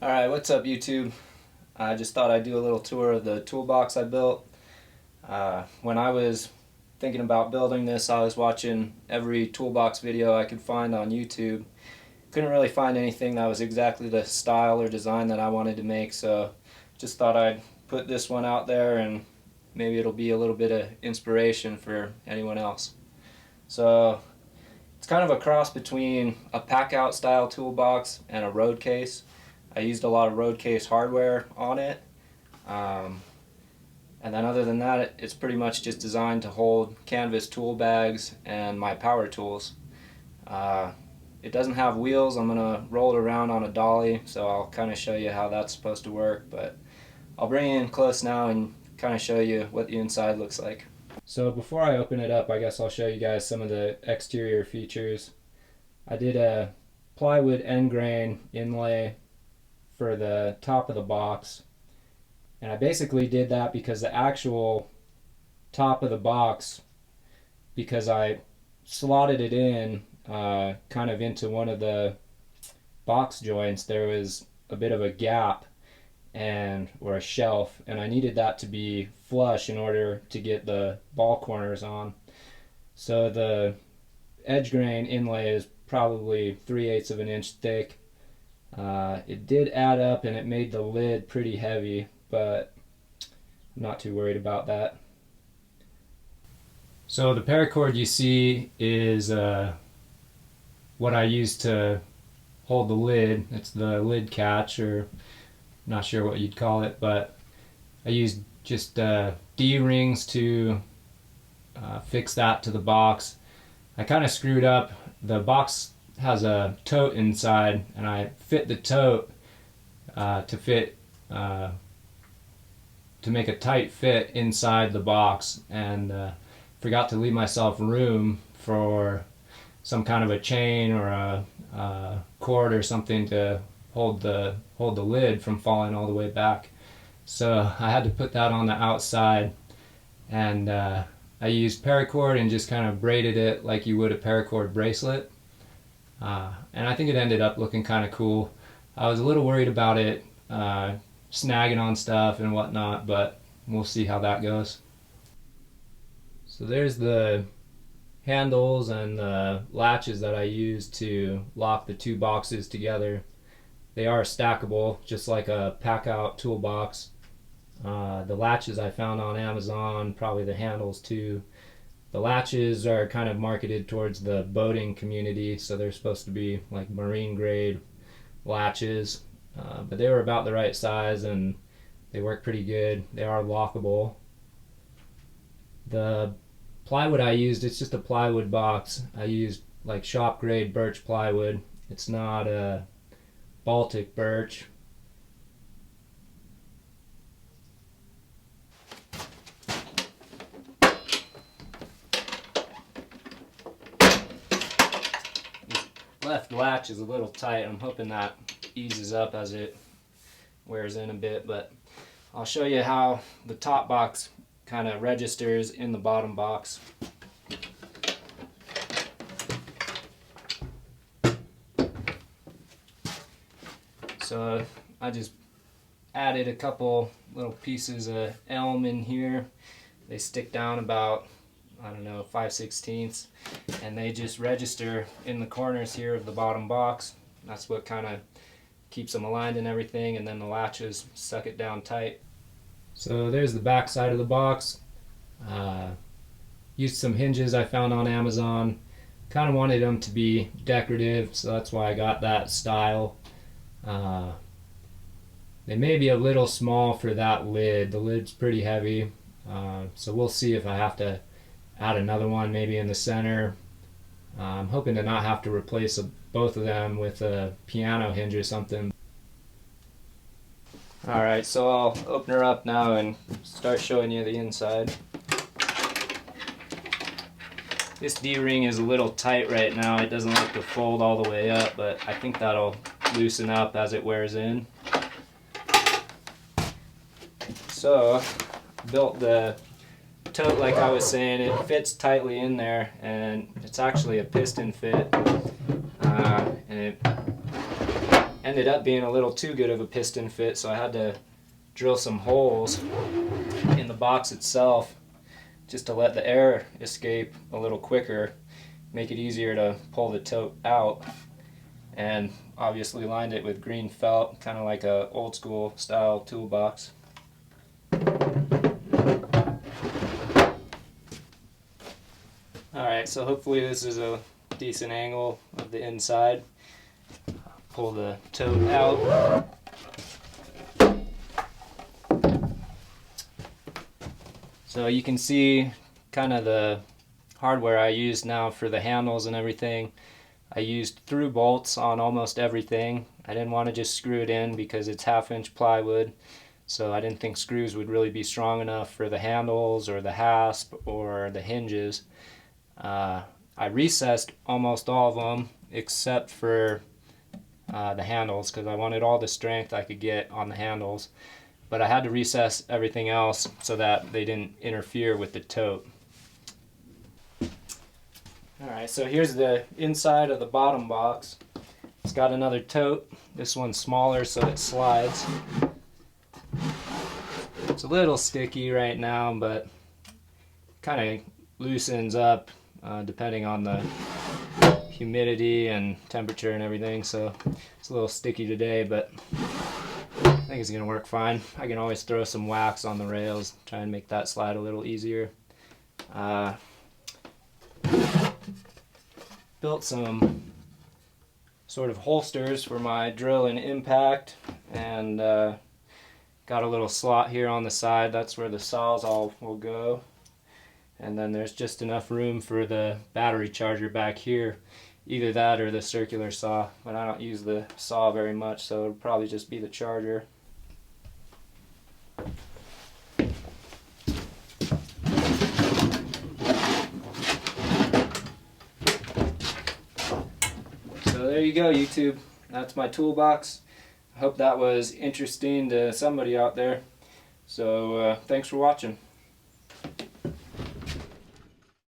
Alright, what's up YouTube? I just thought I'd do a little tour of the toolbox I built. When I was thinking about building this, I was watching every toolbox video I could find on YouTube. Couldn't really find anything that was exactly the style or design that I wanted to make, so just thought I'd put this one out there and maybe it'll be a little bit of inspiration for anyone else. So it's kind of a cross between a pack-out style toolbox and a road case. I used a lot of road case hardware on it, and then other than that, it's pretty much just designed to hold canvas tool bags and my power tools. It doesn't have wheels. I'm gonna roll it around on a dolly, so I'll kind of show you how that's supposed to work, but I'll bring it in close now and kind of show you what the inside looks like. So before I open it up, I guess I'll show you guys some of the exterior features. I did a plywood end grain inlay for the top of the box, and I basically did that because the actual top of the box, because I slotted it in kind of into one of the box joints, there was a bit of a gap or a shelf, and I needed that to be flush in order to get the ball corners on. So the edge grain inlay is probably 3/8 of an inch thick. It did add up and it made the lid pretty heavy, but I'm not too worried about that. So the paracord you see is what I use to hold the lid. It's the lid catch, or I'm not sure what you'd call it, but I used just D-rings to fix that to the box. I kind of screwed up. The box has a tote inside, and I fit the tote to make a tight fit inside the box, and forgot to leave myself room for some kind of a chain or a cord or something to hold the lid from falling all the way back. So I had to put that on the outside, and I used paracord and just kind of braided it like you would a paracord bracelet. And I think it ended up looking kind of cool. I was a little worried about it snagging on stuff and whatnot, but we'll see how that goes. So there's the handles and the latches that I used to lock the two boxes together. They are stackable, just like a pack-out toolbox. The latches I found on Amazon, probably the handles too. The latches are kind of marketed towards the boating community, so they're supposed to be like marine grade latches, but they were about the right size and they work pretty good. They are lockable. The plywood I used, it's just a plywood box. I used like shop grade birch plywood. It's not a Baltic birch. Left latch is a little tight. I'm hoping that eases up as it wears in a bit, but I'll show you how the top box kind of registers in the bottom box. So I just added a couple little pieces of elm in here. They stick down about, I don't know, 5/16, and they just register in the corners here of the bottom box. That's what kind of keeps them aligned and everything, and then the latches suck it down tight. So there's the back side of the box. Used some hinges I found on Amazon. Kind of wanted them to be decorative, so that's why I got that style. They may be a little small for that lid. The lid's pretty heavy, so we'll see if I have to add another one maybe in the center. I'm hoping to not have to replace both of them with a piano hinge or something. Alright, so I'll open her up now and start showing you the inside. This D-ring is a little tight right now. It doesn't like to fold all the way up, but I think that'll loosen up as it wears in. So, built the tote like I was saying. It fits tightly in there, and it's actually a piston fit, and it ended up being a little too good of a piston fit, so I had to drill some holes in the box itself just to let the air escape a little quicker, make it easier to pull the tote out. And obviously lined it with green felt, kind of like a old school style toolbox. Alright, so hopefully this is a decent angle of the inside. Pull the tote out. So you can see kind of the hardware I used now for the handles and everything. I used through bolts on almost everything. I didn't want to just screw it in because it's 1/2-inch plywood, so I didn't think screws would really be strong enough for the handles or the hasp or the hinges. I recessed almost all of them except for the handles, because I wanted all the strength I could get on the handles, but I had to recess everything else so that they didn't interfere with the tote. Alright, so here's the inside of the bottom box. It's got another tote. This one's smaller so it slides. It's a little sticky right now, but kind of loosens up depending on the humidity and temperature and everything, so it's a little sticky today, but I think it's going to work fine. I can always throw some wax on the rails, try and make that slide a little easier. Built some sort of holsters for my drill and impact, and got a little slot here on the side. That's where the sawzall will go, and then there's just enough room for the battery charger back here, either that or the circular saw, but I don't use the saw very much, so it'll probably just be the charger. So there you go, YouTube. That's my toolbox. I hope that was interesting to somebody out there. So thanks for watching.